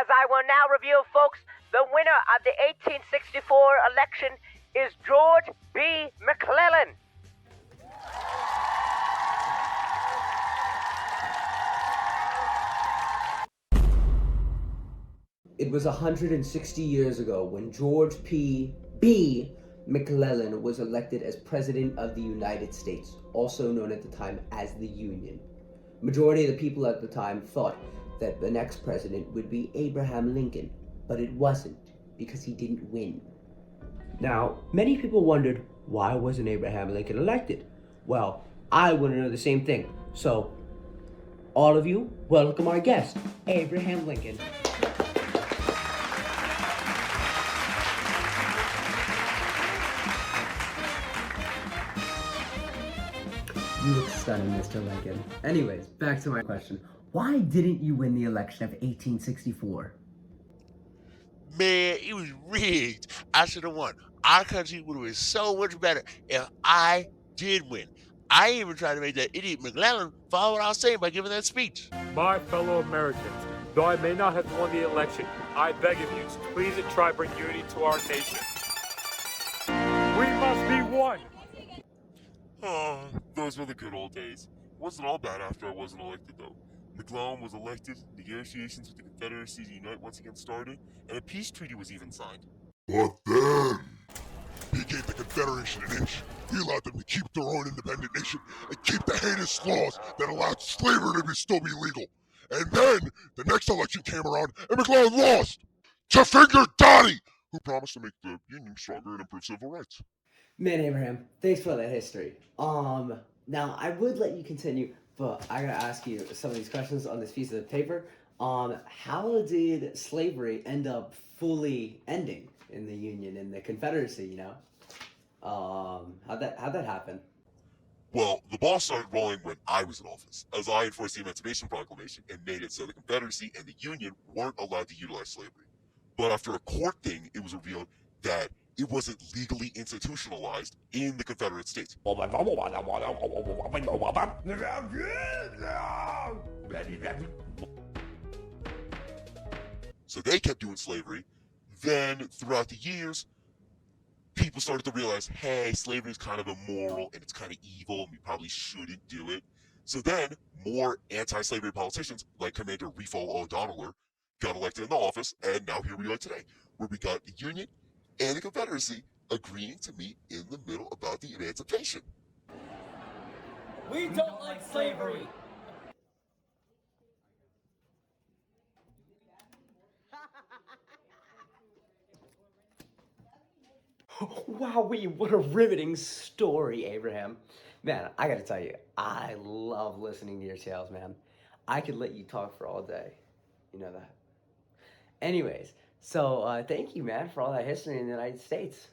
as I will now reveal, folks, the winner of the 1864 election is George B. McClellan. It was 160 years ago when George B. McClellan was elected as President of the United States, also known at the time as the Union. Majority of the people at the time thought that the next president would be Abraham Lincoln, but it wasn't, because he didn't win. Now, many people wondered, why wasn't Abraham Lincoln elected? Well, I want to know the same thing. So, all of you, welcome our guest, Abraham Lincoln. You look stunning, Mr. Lincoln. Anyways, back to my question. Why didn't you win the election of 1864? Man, it was rigged. I should have won. Our country would have been so much better if I did win. I even tried to make that idiot McClellan follow what I was saying by giving that speech. My fellow Americans, though I may not have won the election, I beg of you to please try to bring unity to our nation. We must be one. Oh, those were the good old days. Wasn't all bad after I wasn't elected, though. McClellan was elected, negotiations with the Confederacy to unite once again started, and a peace treaty was even signed. But then, he gave the Confederation an inch. He allowed them to keep their own independent nation and keep the heinous laws that allowed slavery to still be legal. And then, the next election came around, and McClellan lost to Finger Donnie, who promised to make the Union stronger and improve civil rights. Man, Abraham, thanks for that history. Now I would let you continue, but I gotta ask you some of these questions on this piece of paper. How did slavery end up fully ending in the Union, in the Confederacy, you know? How'd that happen? Well, the ball started rolling when I was in office, as I enforced the Emancipation Proclamation and made it so the Confederacy and the Union weren't allowed to utilize slavery. But after a court thing, it was revealed that it wasn't legally institutionalized in the Confederate States. So they kept doing slavery. Then, throughout the years, people started to realize, hey, slavery is kind of immoral and it's kind of evil and we probably shouldn't do it. So then, more anti-slavery politicians, like Commander Riefo O'Donnell, got elected into office, and now here we are today, where we got the Union and the Confederacy agreeing to meet in the middle about the emancipation. We don't like slavery. Wowee, what a riveting story, Abraham. Man, I gotta tell you, I love listening to your tales, man. I could let you talk for all day. You know that. Anyways, so thank you, man, for all that history in the United States.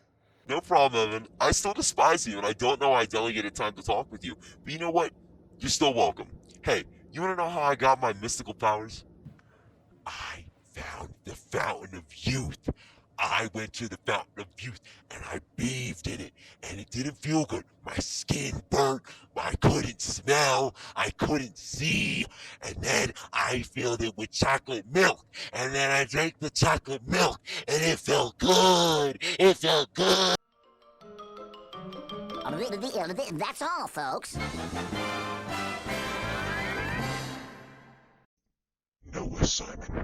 No problem, Evan. I still despise you, and I don't know why I delegated time to talk with you. But you know what? You're still welcome. Hey, you want to know how I got my mystical powers? I found the Fountain of Youth. I went to the Fountain of Youth, and I bathed in it, and it didn't feel good. My skin burnt, I couldn't smell, I couldn't see, and then I filled it with chocolate milk, and then I drank the chocolate milk, and it felt good. It felt good. That's all, folks. Noah Simon.